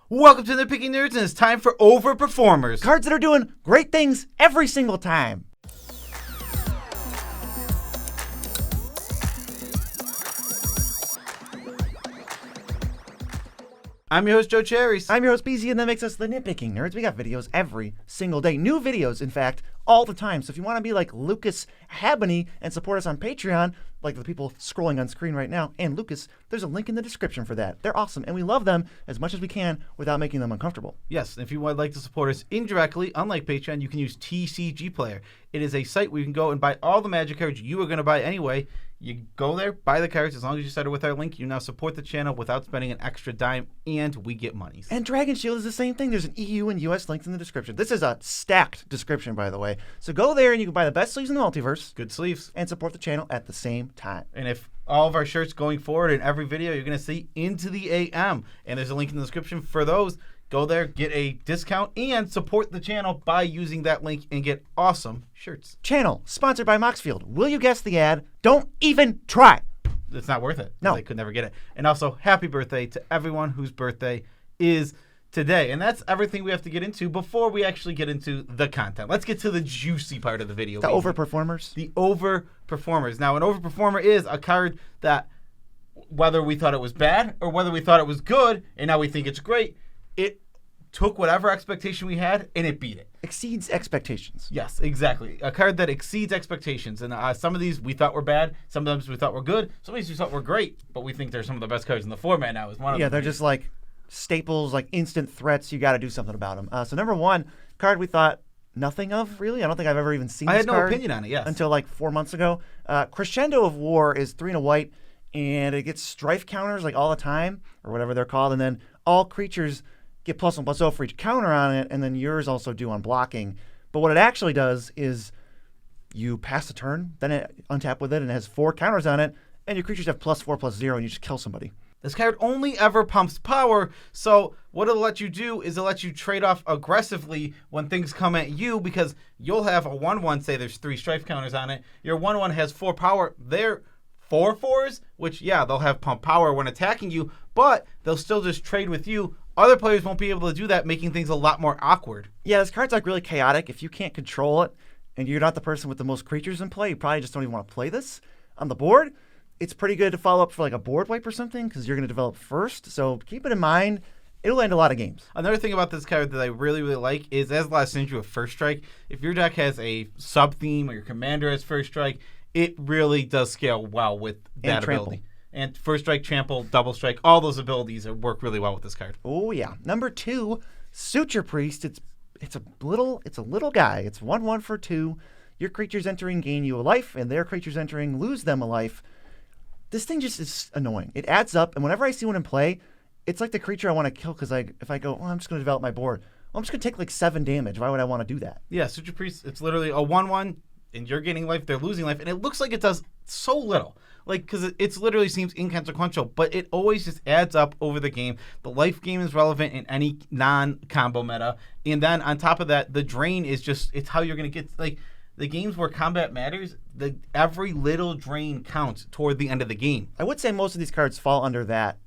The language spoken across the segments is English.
Welcome to Nitpicking Nerds, and it's time for Overperformers. Cards that are doing great things every single time. I'm your host, Joe Cherries. I'm your host, BZ, and that makes us the Nitpicking Nerds. We got videos every single day. New videos, in fact, all the time. So if you want to be like Lucas Habany and support us on Patreon, like the people scrolling on screen right now, and Lucas, there's a link in the description for that. They're awesome, and we love them as much as we can without making them uncomfortable. Yes, if you would like to support us indirectly, unlike Patreon, you can use TCG Player. It is a site where you can go and buy all the Magic cards you are going to buy anyway. You go there, buy the cards. As long as you start it with our link, you now support the channel without spending an extra dime, and we get monies. And Dragon Shield is the same thing. There's an EU and US links in the description. This is a stacked description, by the way. So go there and you can buy the best sleeves in the multiverse. Good sleeves. And support the channel at the same time. And if all of our shirts going forward in every video, you're going to see IntoTheAM. And there's a link in the description for those. Go there, get a discount, and support the channel by using that link and get awesome shirts. Channel sponsored by Moxfield. Will you guess the ad? Don't even try. It's not worth it. No. They could never get it. And also, happy birthday to everyone whose birthday is today. And that's everything we have to get into before we actually get into the content. Let's get to the juicy part of the video. The Overperformers. The Overperformers. Now, an Overperformer is a card that, whether we thought it was bad or whether we thought it was good, and now we think it's great, it took whatever expectation we had and it beat it. Exceeds expectations. Yes, exactly. A card that exceeds expectations. And some of these we thought were bad. Some of them we thought were good. Some of these we thought were great. But we think they're some of the best cards in the format now. Is one of them. Yeah, they're just like staples, like instant threats. You got to do something about them. So number one, card we thought nothing of, really. I don't think I've ever even seen this card. I had no opinion on it, yes. Until like 4 months ago. Crescendo of War is 3 and a white. And it gets strife counters like all the time. Or whatever they're called. And then all creatures get +1/+0 for each counter on it, and then yours also do on blocking. But what it actually does is you pass the turn, then it untap with it, and it has 4 counters on it, and your creatures have +4/+0, and you just kill somebody. This card only ever pumps power, so what it'll let you do is it'll let you trade off aggressively when things come at you, because you'll have a 1/1, say there's 3 strife counters on it, your 1/1 has 4 power, they're 4/4s, which, yeah, they'll have pump power when attacking you, but they'll still just trade with you. Other players won't be able to do that, making things a lot more awkward. Yeah, this card's like really chaotic. If you can't control it and you're not the person with the most creatures in play, you probably just don't even want to play this on the board. It's pretty good to follow up for like a board wipe or something because you're going to develop first. So keep it in mind. It'll end a lot of games. Another thing about this card that I really, really like is, as last synergy with First Strike, if your deck has a sub-theme or your commander has First Strike, it really does scale well with that ability. And First Strike, Trample, Double Strike, all those abilities work really well with this card. Oh yeah. Number 2, Suture Priest. It's a little guy. It's 1/1 for 2. Your creatures entering gain you a life, and their creatures entering lose them a life. This thing just is annoying. It adds up, and whenever I see one in play, it's like the creature I want to kill because if I go, I'm just going to develop my board. Well, I'm just going to take like 7 damage. Why would I want to do that? Yeah, Suture Priest, it's literally a 1/1, and you're gaining life, they're losing life, and it looks like it does so little. Like, because it literally seems inconsequential, but it always just adds up over the game. The life game is relevant in any non-combo meta. And then on top of that, the drain is just, it's how you're going to get, like, the games where combat matters, every little drain counts toward the end of the game. I would say most of these cards fall under that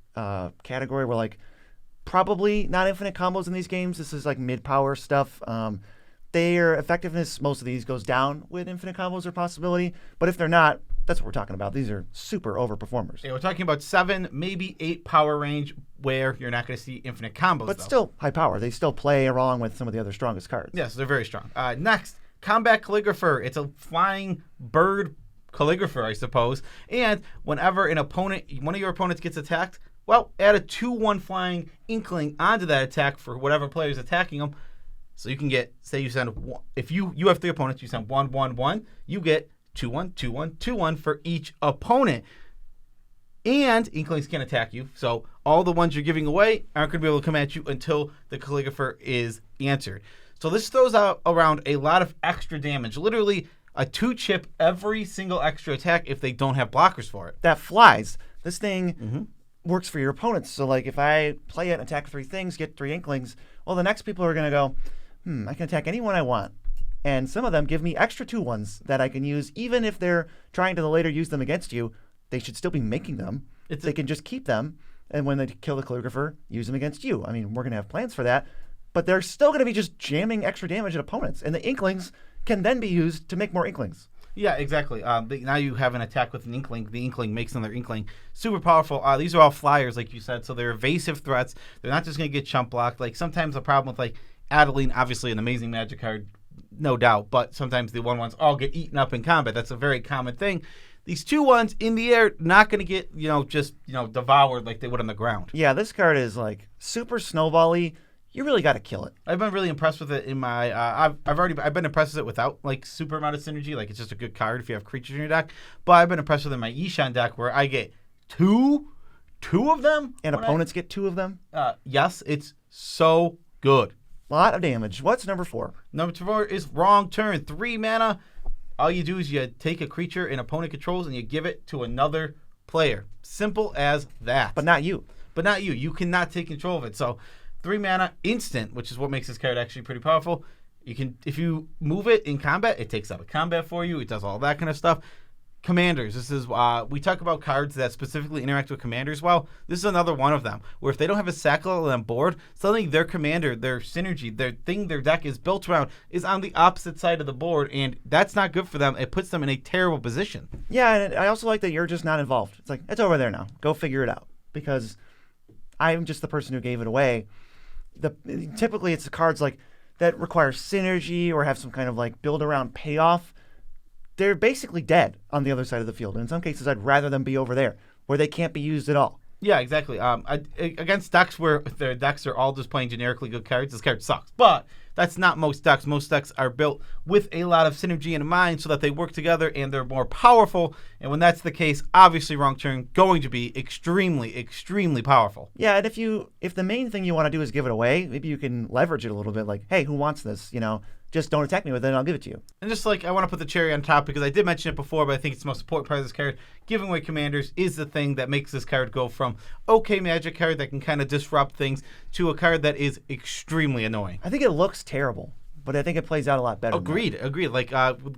category where, like, probably not infinite combos in these games. This is, like, mid-power stuff. Their effectiveness, most of these, goes down with infinite combos or possibility. But if they're not, that's what we're talking about. These are super overperformers. Yeah, we're talking about 7, maybe 8 power range where you're not going to see infinite combos, but still high power. They still play along with some of the other strongest cards. Yes, they're very strong. Next, Combat Calligrapher. It's a flying bird calligrapher, I suppose. And whenever one of your opponents gets attacked, well, add a 2/1 flying inkling onto that attack for whatever player is attacking them. So you can get, say you send, if you have 3 opponents, you send 1/1/1, you get 2/1, 2/1, 2/1 for each opponent. And Inklings can attack you. So all the ones you're giving away aren't going to be able to come at you until the Calligrapher is answered. So this throws out around a lot of extra damage. Literally a 2-chip every single extra attack if they don't have blockers for it. That flies. This thing works for your opponents. So like if I play it and attack 3 things, get 3 Inklings, well, the next people are going to go, I can attack anyone I want. And some of them give me extra 2/1s that I can use, even if they're trying to later use them against you. They should still be making them. They can just keep them And when they kill the calligrapher, use them against you. I mean, we're going to have plans for that, but they're still going to be just jamming extra damage at opponents. And the Inklings can then be used to make more Inklings. Yeah, exactly. Now you have an attack with an Inkling. The Inkling makes another Inkling. Super powerful. These are all flyers, like you said, so they're evasive threats. They're not just going to get chump blocked. Like, sometimes the problem with, like, Adeline, obviously an amazing Magic card, no doubt, but sometimes the 1/1s all get eaten up in combat. That's a very common thing. These 2/1s in the air, not going to get, just devoured like they would on the ground. Yeah, this card is, like, super snowball-y. You really got to kill it. I've been really impressed with it in my. I've been impressed with it without like super amount of synergy. Like, it's just a good card if you have creatures in your deck. But I've been impressed with it in my Ishan deck where I get two of them, and opponents get 2 of them. Yes, it's so good. A lot of damage. What's number 4? Number 4 is Wrong Turn. 3 mana. All you do is you take a creature an opponent controls and you give it to another player. Simple as that. But not you. You cannot take control of it. So 3 mana, instant, which is what makes this card actually pretty powerful. You can, if you move it in combat, it takes out of combat for you. It does all that kind of stuff. Commanders. This is we talk about cards that specifically interact with commanders. Well, this is another one of them. Where if they don't have a Sackle on board, suddenly their commander, their synergy, their thing, their deck is built around is on the opposite side of the board, and that's not good for them. It puts them in a terrible position. Yeah, and I also like that you're just not involved. It's like, it's over there now. Go figure it out. Because I'm just the person who gave it away. Typically, it's the cards like that require synergy or have some kind of like build around payoff. They're basically dead on the other side of the field. And in some cases, I'd rather them be over there where they can't be used at all. Yeah, exactly. Against decks where their decks are all just playing generically good cards, this card sucks. But that's not most decks. Most decks are built with a lot of synergy in mind so that they work together and they're more powerful. And when that's the case, obviously Wrong Turn going to be extremely, extremely powerful. Yeah, and if the main thing you want to do is give it away, maybe you can leverage it a little bit. Like, hey, who wants this? Just don't attack me with it and I'll give it to you. And just like I want to put the cherry on top because I did mention it before, but I think it's the most important part of this card. Giving away commanders is the thing that makes this card go from okay Magic card that can kind of disrupt things to a card that is extremely annoying. I think it looks terrible, but I think it plays out a lot better. Agreed. Like,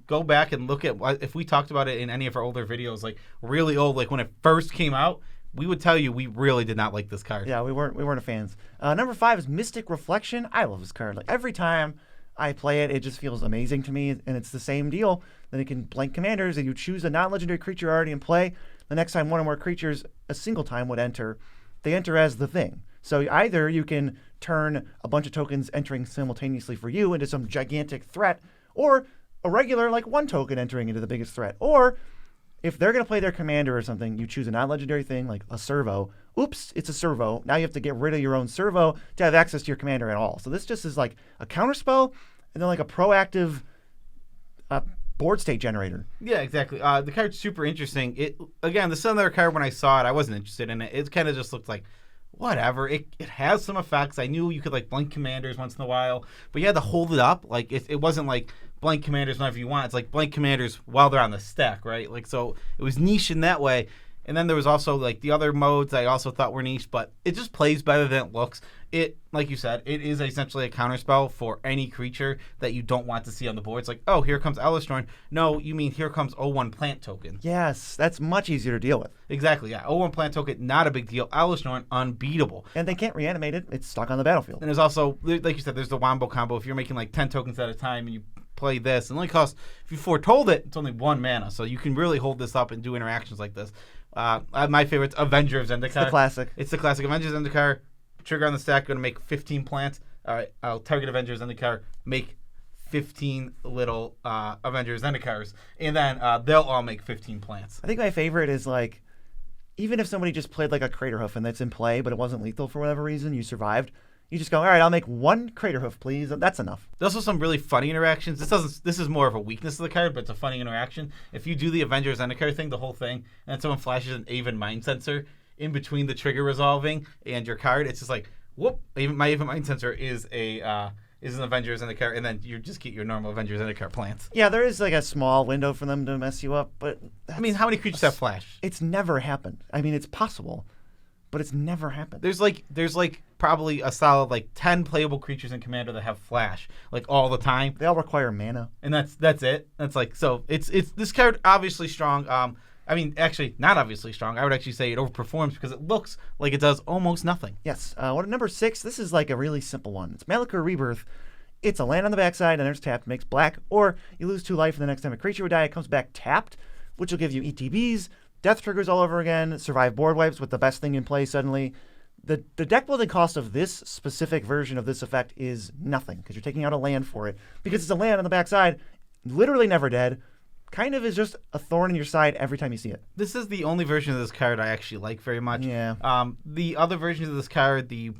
go back and look at if we talked about it in any of our older videos, like really old, like when it first came out, we would tell you we really did not like this card. Yeah, we weren't fans. Number 5 is Mystic Reflection. I love this card. Like every time I play it, it just feels amazing to me, and it's the same deal. Then it can blank commanders, and you choose a non-legendary creature already in play. The next time one or more creatures a single time would enter, they enter as the thing. So either you can turn a bunch of tokens entering simultaneously for you into some gigantic threat, or a regular, like, 1 token entering into the biggest threat. Or if they're going to play their commander or something, you choose a non-legendary thing, like a servo. Oops, it's a servo. Now you have to get rid of your own servo to have access to your commander at all. So this just is like a counterspell and then like a proactive board state generator. Yeah, exactly. The card's super interesting. The Sunlight card, when I saw it, I wasn't interested in it. It kind of just looked like, whatever. It has some effects. I knew you could like blank commanders once in a while, but you had to hold it up. Like it wasn't like blank commanders whenever you want. It's like blank commanders while they're on the stack, right? Like, so it was niche in that way. And then there was also like the other modes I also thought were niche, but it just plays better than it looks. It, like you said, it is essentially a counterspell for any creature that you don't want to see on the board. It's like, oh, here comes Ellistorn. No, you mean here comes 0/1 plant token. Yes, that's much easier to deal with. Exactly, yeah. 0/1 plant token, not a big deal. Ellistorn, unbeatable. And they can't reanimate it. It's stuck on the battlefield. And there's also, like you said, there's the Wombo combo. If you're making like 10 tokens at a time and you play this, it only costs, if you foretold it, it's only 1 mana. So you can really hold this up and do interactions like this. My favorite's Avenger of Zendikar. It's the classic. It's the classic Avenger of Zendikar. Trigger on the stack, going to make 15 plants. All right, I'll target Avenger of Zendikar, make 15 little Avenger of Zendikars, and then they'll all make 15 plants. I think my favorite is like, even if somebody just played like a Craterhoof and that's in play, but it wasn't lethal for whatever reason, you survived. You just go, all right, I'll make 1 Craterhoof, please. That's enough. There's also some really funny interactions. This is more of a weakness of the card, but it's a funny interaction. If you do the Avengers Zendikar thing, the whole thing, and then someone flashes an Aven Mind Sensor in between the trigger resolving and your card, it's just like, whoop! My Aven Mind Sensor is an Avengers Zendikar, and then you just get your normal Avengers Zendikar plants. Yeah, there is like a small window for them to mess you up, but I mean, how many creatures have flash? It's never happened. I mean, it's possible, but it's never happened. There's like probably a solid like 10 playable creatures in Commander that have flash like all the time. They all require mana, and that's it. That's like, so it's this card obviously strong. I mean, actually, not obviously strong. I would actually say it overperforms because it looks like it does almost nothing. Yes. What number 6? This is like a really simple one. It's Malachor Rebirth. It's a land on the backside, and there's tapped, makes black, or you lose 2 life, and the next time a creature would die, it comes back tapped, which will give you ETBs, death triggers all over again, survive board wipes with the best thing in play suddenly. The deck building cost of this specific version of this effect is nothing, because you're taking out a land for it. Because it's a land on the backside, literally never dead, kind of is just a thorn in your side every time you see it. This is the only version of this card I actually like very much. Yeah. The other versions of this card, the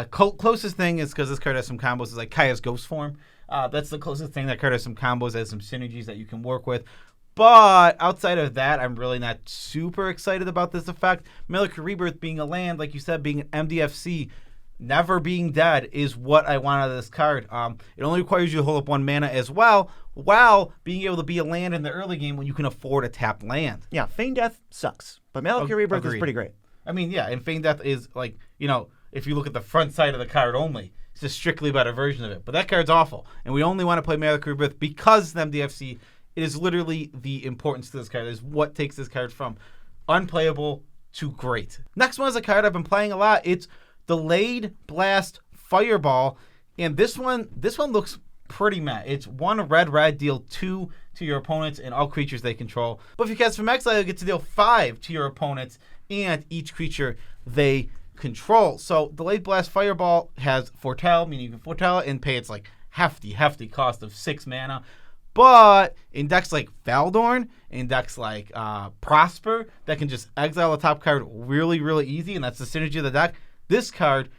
closest thing is because this card has some combos is like Kaya's Ghost Form. That's the closest thing. That card has some combos, has some synergies that you can work with. But outside of that, I'm really not super excited about this effect. Malachor Rebirth being a land, like you said, being an MDFC, never being dead is what I want out of this card. It only requires you to hold up 1 mana as well, while being able to be a land in the early game when you can afford a tapped land. Yeah, Feign Death sucks, but Malachor Rebirth is pretty great. I mean, yeah, and Feign Death is like, if you look at the front side of the card only, it's a strictly better version of it. But that card's awful. And we only want to play Malachor Rebirth because the MDFC, it is literally the importance to this card. It is what takes this card from unplayable to great. Next one is a card I've been playing a lot. It's Delayed Blast Fireball. And this one looks pretty meh. It's 1 red, deal 2 to your opponents and all creatures they control. But if you cast from exile, you get to deal 5 to your opponents and each creature they control. So Delayed Blast Fireball has Foretell, meaning you can foretell it and pay its like hefty cost of 6 mana. But in decks like Valdorn, in decks like Prosper, that can just exile a top card really, really easy, and that's the synergy of the deck, this card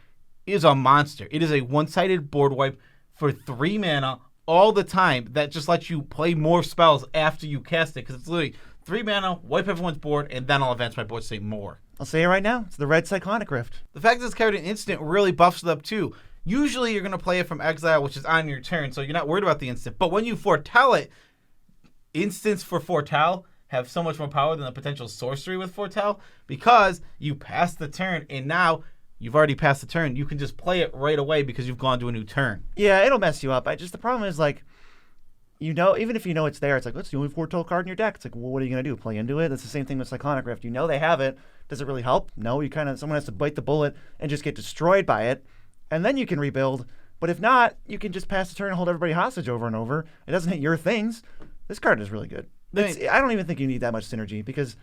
is a monster. It is a one-sided board wipe for 3 mana all the time that just lets you play more spells after you cast it, because it's literally 3 mana, wipe everyone's board, and then I'll advance my board to say more. I'll say it right now. It's the red Cyclonic Rift. The fact that this card in instant really buffs it up too. Usually you're going to play it from exile, which is on your turn, so you're not worried about the instant. But when you foretell it, instants for foretell have so much more power than the potential sorcery with foretell, because you pass the turn, and now you've already passed the turn. You can just play it right away because you've gone to a new turn. Yeah, it'll mess you up. The problem is, like, even if you know it's there, it's like, that's the only foretell card in your deck. It's like, well, what are you going to do? Play into it? That's the same thing with Cyclonic Rift. You know they have it. Does it really help? No, someone has to bite the bullet and just get destroyed by it, and then you can rebuild. But if not, you can just pass the turn and hold everybody hostage over and over. It doesn't hit your things. This card is really good. I don't even think you need that much synergy, because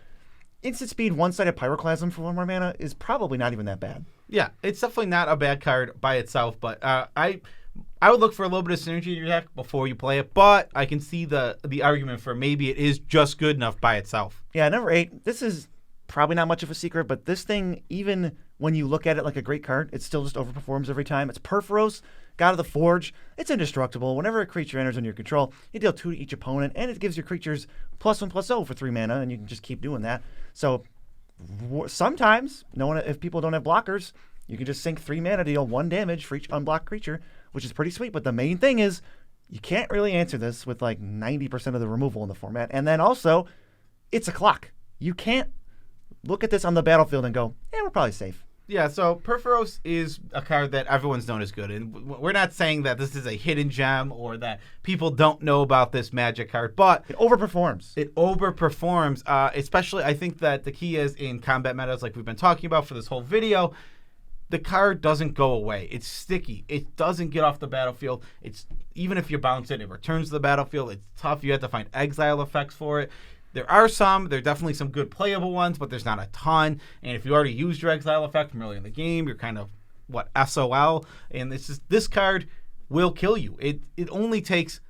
instant speed one-sided Pyroclasm for 1 more mana is probably not even that bad. Yeah, it's definitely not a bad card by itself, but I would look for a little bit of synergy in your deck before you play it, but I can see the argument for maybe it is just good enough by itself. Yeah, number 8, this is probably not much of a secret, but this thing, even when you look at it like a great card, it still just overperforms every time. It's Perforos, God of the Forge. It's indestructible. Whenever a creature enters under your control, you deal 2 to each opponent, and it gives your creatures +1/+0 for 3 mana, and you can just keep doing that. So sometimes, if people don't have blockers, you can just sink 3 mana to deal 1 damage for each unblocked creature, which is pretty sweet. But the main thing is, you can't really answer this with like 90% of the removal in the format. And then also, it's a clock. You can't look at this on the battlefield and go, yeah, we're probably safe. Yeah, so Perforos is a card that everyone's known as good. And we're not saying that this is a hidden gem or that people don't know about this Magic card, but it overperforms. Especially, I think that the key is in combat metas like we've been talking about for this whole video. The card doesn't go away. It's sticky. It doesn't get off the battlefield. Even if you bounce it, it returns to the battlefield. It's tough. You have to find exile effects for it. There are definitely some good playable ones, but there's not a ton. And if you already used your exile effect from early in the game, you're kind of, SOL. And this card will kill you. It only takes,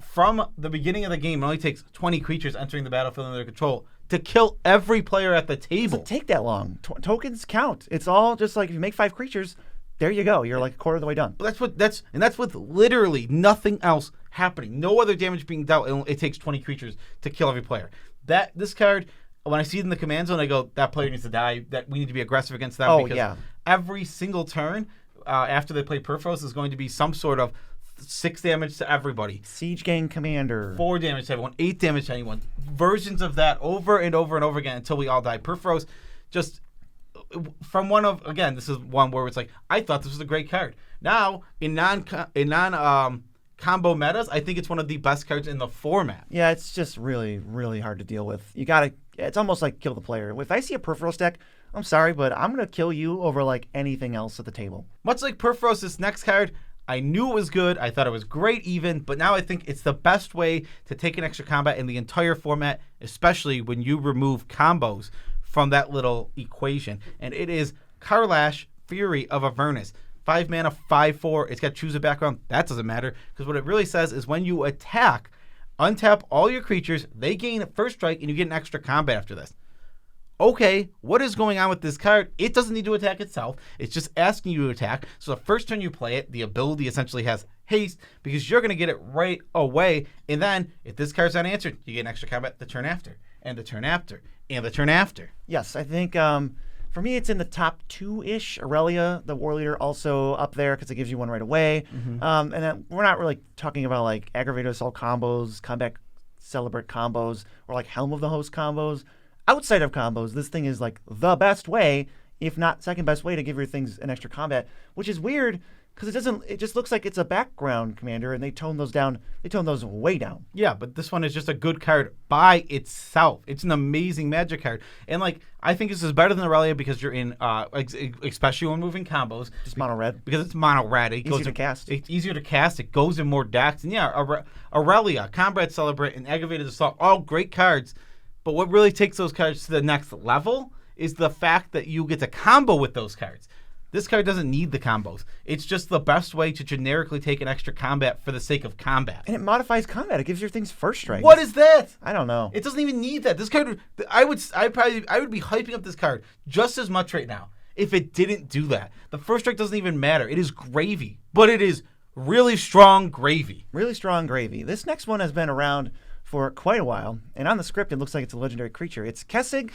from the beginning of the game, it only takes 20 creatures entering the battlefield under their control to kill every player at the table. It doesn't take that long. Tokens count. It's all just like, if you make 5 creatures, there you go. You're like a quarter of the way done. But that's with literally nothing else happening. No other damage being dealt. It takes 20 creatures to kill every player. This card, when I see it in the command zone, I go, that player needs to die. That we need to be aggressive against them. Because every single turn after they play Perforos is going to be some sort of 6 damage to everybody. Siege Gang Commander. 4 damage to everyone. 8 damage to anyone. Versions of that over and over and over again until we all die. Perforos, just from this is one where it's like, I thought this was a great card. Now, in non combo metas, I think it's one of the best cards in the format. Yeah, it's just really, really hard to deal with. You got to it's almost like kill the player. If I see a Perforos deck, I'm sorry, but I'm going to kill you over like anything else at the table. Much like Perforos, this next card, I knew it was good. I thought it was great even, but now I think it's the best way to take an extra combat in the entire format, especially when you remove combos from that little equation. And it is Karlash, Fury of Avernus. 5 mana, 5/4. It's got choose a background. That doesn't matter, because what it really says is when you attack, untap all your creatures, they gain first strike, and you get an extra combat after this. Okay, what is going on with this card? It doesn't need to attack itself. It's just asking you to attack. So the first turn you play it, the ability essentially has haste, because you're going to get it right away. And then, if this card's unanswered, you get an extra combat the turn after, and the turn after, and the turn after. Yes, I think for me it's in the top 2-ish. Aurelia, the War Leader, also up there because it gives you one right away. And then we're not really talking about like Aggravated Assault combos, Combat Celebrate combos, or like Helm of the Host combos. Outside of combos, this thing is like the best way, if not second best way, to give your things an extra combat, which is weird because it just looks like it's a background commander, and they tone those down. They tone those way down. Yeah, but this one is just a good card by itself. It's an amazing Magic card, and like I think this is better than Aurelia because you're in, especially when moving combos. Just mono red. Because it's mono red. Easier to cast. It's easier to cast. It goes in more decks, and yeah, Aurelia, Combat Celebrate, and Aggravated Assault, all great cards. But what really takes those cards to the next level is the fact that you get to combo with those cards. This card doesn't need the combos. It's just the best way to generically take an extra combat for the sake of combat. And it modifies combat. It gives your things first strike. What is that? I don't know. It doesn't even need that. This card, I would be hyping up this card just as much right now if it didn't do that. The first strike doesn't even matter. It is gravy, but it is really strong gravy. Really strong gravy. This next one has been around for quite a while, and on the script it looks like it's a legendary creature. It's Kessig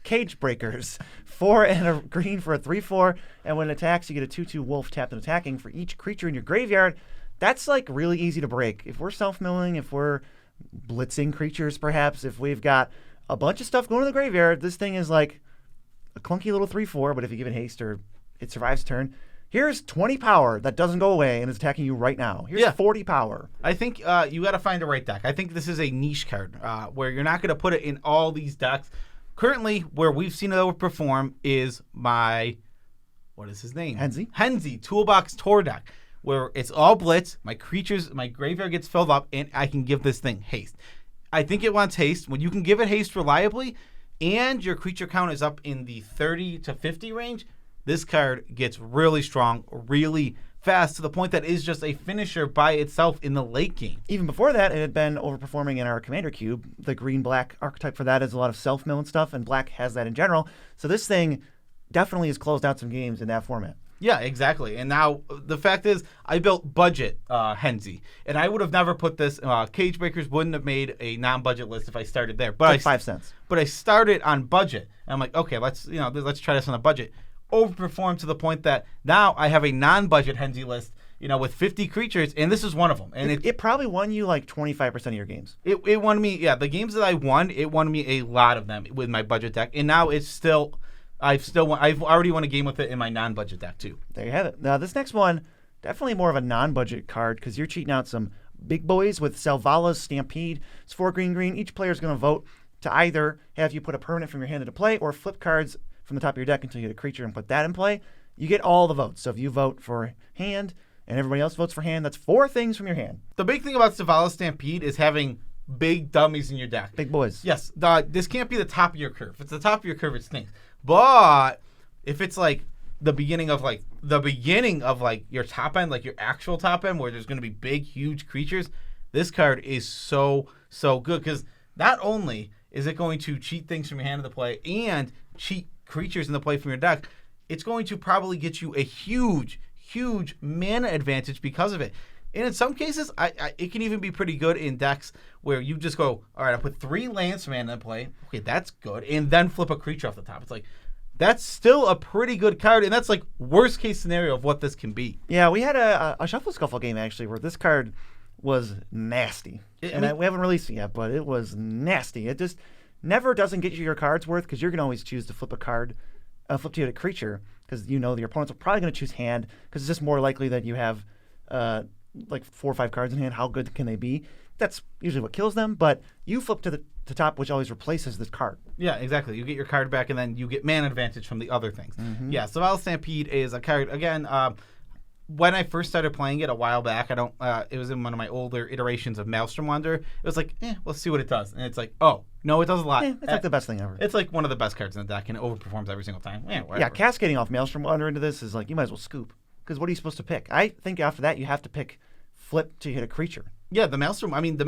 Cage Breakers. 4 and a green for a 3/4, and when it attacks, you get a 2/2 wolf tapped and attacking for each creature in your graveyard. That's like really easy to break. If we're self-milling, if we're blitzing creatures perhaps, if we've got a bunch of stuff going to the graveyard, this thing is like a clunky little 3/4, but if you give it haste or it survives turn, here's 20 power that doesn't go away and is attacking you right now. Here's 40 power. I think you got to find the right deck. I think this is a niche card where you're not going to put it in all these decks. Currently, where we've seen it overperform is what is his name? Henzi Toolbox Tour deck, where it's all blitz. My graveyard gets filled up, and I can give this thing haste. I think it wants haste. When you can give it haste reliably, and your creature count is up in the 30 to 50 range, this card gets really strong, really fast, to the point that it is just a finisher by itself in the late game. Even before that, it had been overperforming in our Commander Cube. The green-black archetype for that is a lot of self-mill and stuff, and black has that in general. So this thing definitely has closed out some games in that format. Yeah, exactly. And now the fact is, I built budget Henzi, and I would have never put this. Cage Breakers wouldn't have made a non-budget list if I started there. But like 5 cents. But I started on budget, and I'm like, okay, let's try this on a budget. Overperformed to the point that now I have a non-budget Henzi list, with 50 creatures, and this is one of them. And it probably won you like 25% of your games. It won me, the games that I won, it won me a lot of them with my budget deck, and now I've already won a game with it in my non-budget deck too. There you have it. Now this next one, definitely more of a non-budget card because you're cheating out some big boys with Savala's Stampede. It's 4 green. Each player is going to vote to either have you put a permanent from your hand into play or flip cards from the top of your deck until you get a creature and put that in play. You get all the votes. So if you vote for hand and everybody else votes for hand, that's 4 things from your hand. The big thing about Savala's Stampede is having big dummies in your deck. Big boys. Yes. This can't be the top of your curve. If it's the top of your curve, it stinks. But if it's like the beginning of your top end, like your actual top end, where there's going to be big, huge creatures, this card is so good because not only is it going to cheat things from your hand into play and cheat creatures in the play from your deck, it's going to probably get you a huge mana advantage because of it. And in some cases, it can even be pretty good in decks where you just go, all right, I put 3 lands mana in play. Okay, that's good. And then flip a creature off the top. It's like, that's still a pretty good card. And that's like worst case scenario of what this can be. Yeah, we had a Shuffle Scuffle game actually where this card was nasty. We haven't released it yet, but it was nasty. It just never doesn't get you your card's worth because you're going to always choose to flip a card, flip to a creature because your opponents are probably going to choose hand because it's just more likely that you have like 4 or 5 cards in hand. How good can they be? That's usually what kills them. But you flip to the top, which always replaces this card. Yeah, exactly. You get your card back, and then you get mana advantage from the other things. Yeah, Savala Stampede is a card, again, when I first started playing it a while back, it was in one of my older iterations of Maelstrom Wanderer. It was like, let's see what it does. And it's like, oh, no, it does a lot. It's like the best thing ever. It's like one of the best cards in the deck, and it overperforms every single time. Whatever. Yeah, cascading off Maelstrom Wanderer into this is like, you might as well scoop. Because what are you supposed to pick? I think after that, you have to pick flip to hit a creature. Yeah, the Maelstrom. I mean,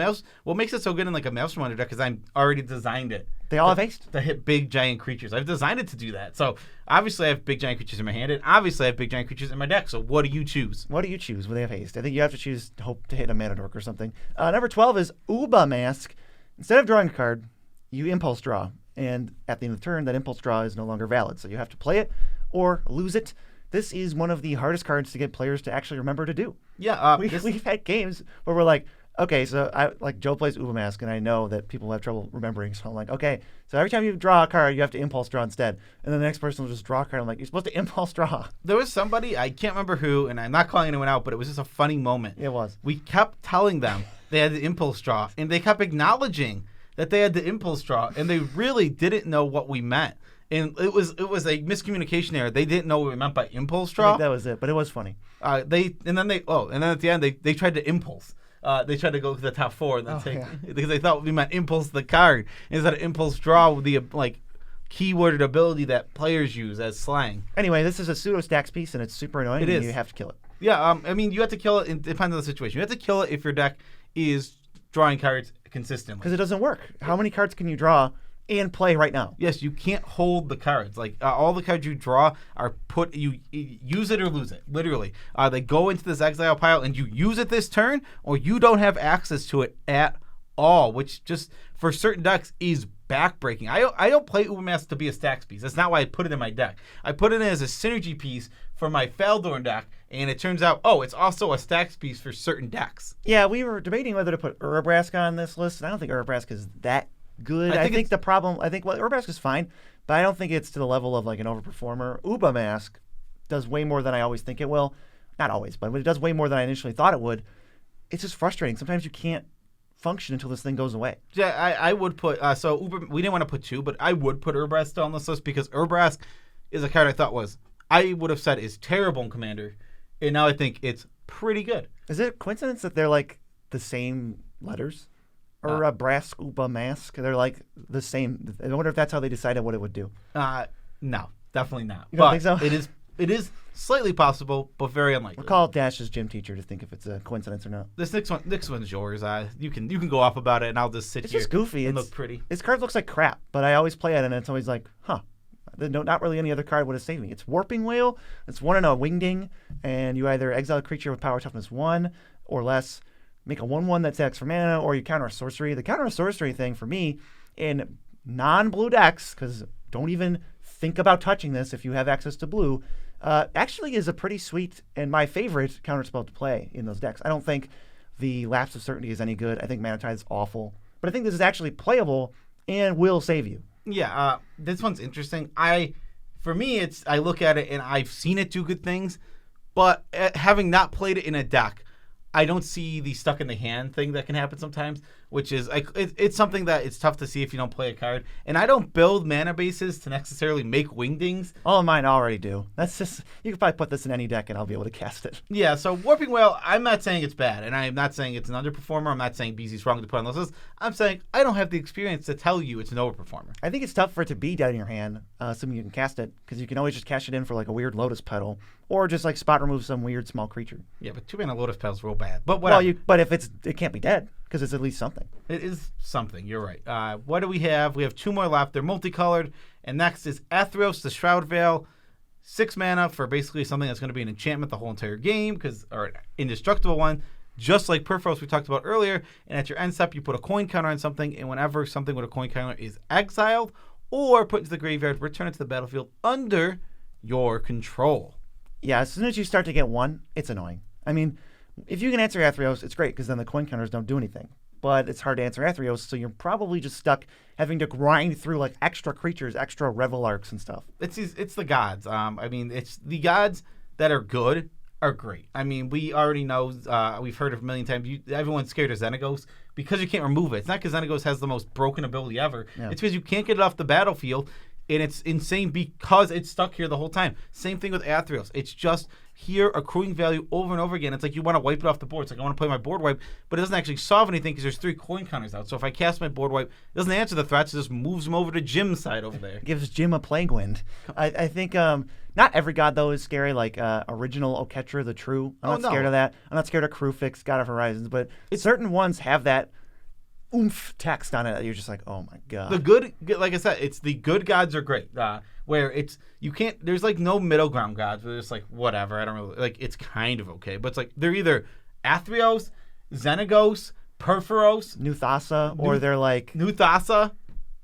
what makes it so good in like a Maelstrom Wanderer deck is I'm already designed it. They all have haste. To hit big, giant creatures. I've designed it to do that. So, obviously, I have big, giant creatures in my hand, and obviously, I have big, giant creatures in my deck. So, what do you choose? What do you choose when they have haste? I think you have to choose hope to hit a mana dork or something. Number 12 is ubermask. Instead of drawing a card, you impulse draw. And at the end of the turn, that impulse draw is no longer valid. So, you have to play it or lose it. This is one of the hardest cards to get players to actually remember to do. Yeah. We've had games where we're like, okay, so Joe plays Ubermask, and I know that people have trouble remembering. So I'm like, okay, so every time you draw a card, you have to impulse draw instead. And then the next person will just draw a card. I'm like, you're supposed to impulse draw. There was somebody, I can't remember who, and I'm not calling anyone out, but it was just a funny moment. It was. We kept telling them they had the impulse draw, and they kept acknowledging that they had the impulse draw, and they really didn't know what we meant. And it was a miscommunication error. They didn't know what we meant by impulse draw. I think that was it, but it was funny. And then at the end they tried to impulse. They tried to go to the top four and then because they thought we meant impulse the card instead of impulse draw with the keyworded ability that players use as slang. Anyway, this is a pseudo stacks piece and it's super annoying. And you have to kill it. Yeah, I mean you have to kill it. It depends on the situation. You have to kill it if your deck is drawing cards consistently. Because it doesn't work. How many cards can you draw and play right now? Yes, you can't hold the cards. Like all the cards you draw are you use it or lose it. Literally, they go into this exile pile and you use it this turn, or you don't have access to it at all. Which just for certain decks is backbreaking. I don't play Ubermask to be a stacks piece. That's not why I put it in my deck. I put it in as a synergy piece for my Faldorn deck, and it turns out it's also a stacks piece for certain decks. Yeah, we were debating whether to put Urabrask on this list. And I don't think Urabrask is that good. I think Ubermask is fine, but I don't think it's to the level of like an Overperformer. Ubermask does way more than I always think it will. Not always, but it does way more than I initially thought it would. It's just frustrating. Sometimes you can't function until this thing goes away. Yeah, I would put we didn't want to put two, but I would put Urbrask still on this list because Urbrask is a card I would have said is terrible in Commander, and now I think it's pretty good. Is it a coincidence that they're like the same letters? Or a brass uba mask. They're like the same. I wonder if that's how they decided what it would do. No, definitely not. You don't think so? It is slightly possible, but very unlikely. We'll call Dash's gym teacher to think if it's a coincidence or not. This next one's yours. You can go off about it, and I'll just sit it's here. It's just goofy. And look pretty. This card looks like crap, but I always play it, and it's always like, not really any other card would have saved me. It's Warping Whale. It's 1 and a wingding, and you either exile a creature with power toughness 1 or less. Make a 1/1 that attacks for mana, or you counter a sorcery. The counter a sorcery thing for me in non-blue decks, because don't even think about touching this if you have access to blue, actually is a pretty sweet and my favorite counterspell to play in those decks. I don't think the Lapse of Certainty is any good. I think Mana Tide is awful. But I think this is actually playable and will save you. Yeah, this one's interesting. For me, I look at it and I've seen it do good things, but having not played it in a deck, I don't see the stuck in the hand thing that can happen sometimes, which is it's something that it's tough to see if you don't play a card. And I don't build mana bases to necessarily make wingdings. All of mine already do. That's just, you can probably put this in any deck and I'll be able to cast it. Yeah, so Warping Whale, I'm not saying it's bad, and I'm not saying it's an underperformer. I'm not saying BZ's wrong to put on those lists. I'm saying I don't have the experience to tell you it's an overperformer. I think it's tough for it to be dead in your hand, assuming you can cast it, because you can always just cash it in for like a weird Lotus Petal, or just like spot remove some weird small creature. Yeah, but 2-mana Lotus Petal's real bad. But whatever. Well, but if it can't be dead, because it's at least something. It is something. You're right. What do we have? We have 2 more left. They're multicolored. And next is Atheros, the Shroud Veil. 6 mana for basically something that's going to be an enchantment the whole entire game, or an indestructible one, just like Perforos we talked about earlier. And at your end step, you put a coin counter on something, and whenever something with a coin counter is exiled or put into the graveyard, return it to the battlefield under your control. Yeah, as soon as you start to get 1, it's annoying. I mean, if you can answer Atheros, it's great, because then the coin counters don't do anything. But it's hard to answer Atheros, so you're probably just stuck having to grind through like extra creatures, extra Revel Arcs and stuff. It's the gods. I mean, it's the gods that are good are great. I mean, we already know, we've heard it a million times. Everyone's scared of Xenagos because you can't remove it. It's not because Xenagos has the most broken ability ever. Yeah. It's because you can't get it off the battlefield, and it's insane because it's stuck here the whole time. Same thing with Atheros. It's just here accruing value over and over again. It's like you want to wipe it off the board. It's like I want to play my board wipe, but it doesn't actually solve anything because there's 3 coin counters out. So if I cast my board wipe, it doesn't answer the threats. It just moves them over to Jim's side over there. Gives Jim a plague wind. I think not every god, though, is scary. Like original Oketra, the True. I'm not scared of that. I'm not scared of Crewfix, God of Horizons. But certain ones have that oomph text on it that you're just like, oh my god. The good, like I said, it's the good gods are great. Where it's you can't. There's like no middle ground gods. Where it's like whatever. I don't really like. It's kind of okay, but it's like they're either Atheros, Xenagos, Perforos, New Thassa, or they're like New Thassa,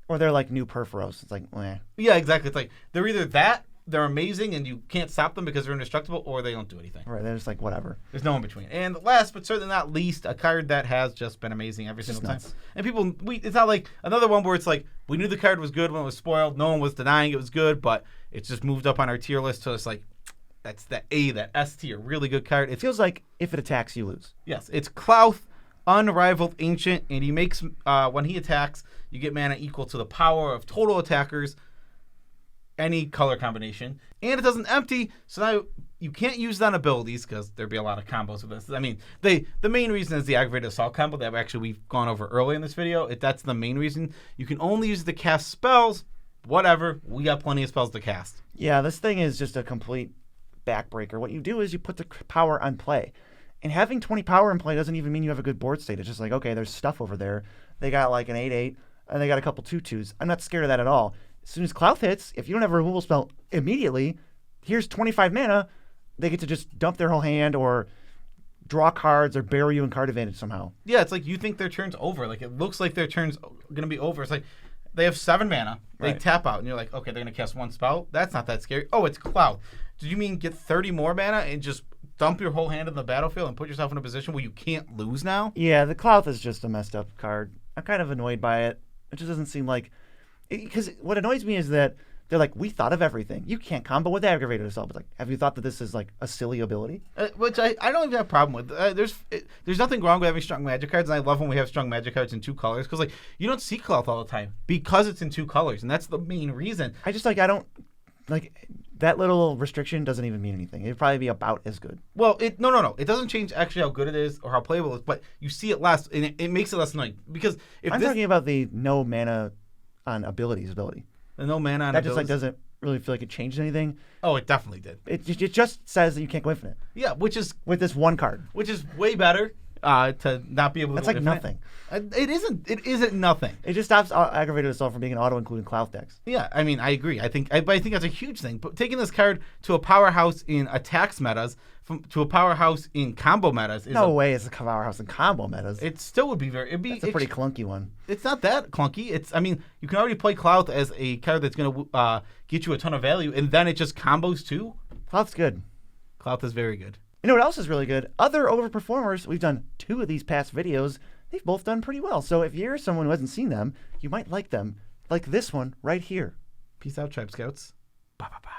or they're like New Perforos. It's like, eh. Yeah, exactly. It's like they're either that. They're amazing, and you can't stop them because they're indestructible, or they don't do anything. Right, they're just like, whatever. There's no in between. And last, but certainly not least, a card that has just been amazing every single time. And people, it's not like another one where it's like, we knew the card was good when it was spoiled. No one was denying it was good, but it's just moved up on our tier list. So it's like, that's that S tier. Really good card. It feels like if it attacks, you lose. Yes, it's Clouth, Unrivaled Ancient, and he makes, when he attacks, you get mana equal to the power of total attackers, any color combination, and it doesn't empty, so now you can't use it on abilities because there'd be a lot of combos with this. I mean, the main reason is the aggravated assault combo that actually we've gone over early in this video. That's the main reason. You can only use it to cast spells. Whatever, we got plenty of spells to cast. Yeah, this thing is just a complete backbreaker. What you do is you put the power on play, and having 20 power in play doesn't even mean you have a good board state. It's just like, okay, there's stuff over there. They got like an 8/8, and they got a couple 2/2s. I'm not scared of that at all. As soon as Clouth hits, if you don't have a removal spell immediately, here's 25 mana. They get to just dump their whole hand or draw cards or bury you in card advantage somehow. Yeah, it's like you think their turn's over. Like it looks like their turn's going to be over. It's like they have 7 mana. They tap out, and you're like, okay, they're going to cast 1 spell. That's not that scary. Oh, it's Clouth. Did you mean get 30 more mana and just dump your whole hand in the battlefield and put yourself in a position where you can't lose now? Yeah, the Clouth is just a messed up card. I'm kind of annoyed by it. It just doesn't seem like... Because what annoys me is that they're like, we thought of everything. You can't combo with aggravated assault. It's like, have you thought that this is like a silly ability? Which I don't even have a problem with. There's nothing wrong with having strong magic cards, and I love when we have strong magic cards in 2 colors because like you don't see Clouth all the time because it's in 2 colors, and that's the main reason. I don't like that little restriction doesn't even mean anything. It'd probably be about as good. Well, no. It doesn't change actually how good it is or how playable it is, but you see it less, and it makes it less annoying because if I'm talking about the no mana on ability. The no mana on that just abilities? like doesn't really feel like it changed anything. Oh, it definitely did. It just says that you can't go infinite. Yeah, which is with this one card, which is way better to not be able to. That's go like infinite. nothing. It isn't. It isn't nothing. It just stops aggravated assault from being an auto including Clouth decks. Yeah, I mean, I agree. I think that's a huge thing. But taking this card to a powerhouse in attacks metas, to a powerhouse in combo metas, is no way it's a powerhouse in combo metas. It still would be very. That's a pretty clunky one. It's not that clunky. I mean, you can already play Clouth as a card that's going to get you a ton of value, and then it just combos too. Clouth's good. Clouth is very good. You know what else is really good? Other overperformers. We've done 2 of these past videos. They've both done pretty well. So if you're someone who hasn't seen them, you might like them. Like this one right here. Peace out, Tribe Scouts. Ba ba ba.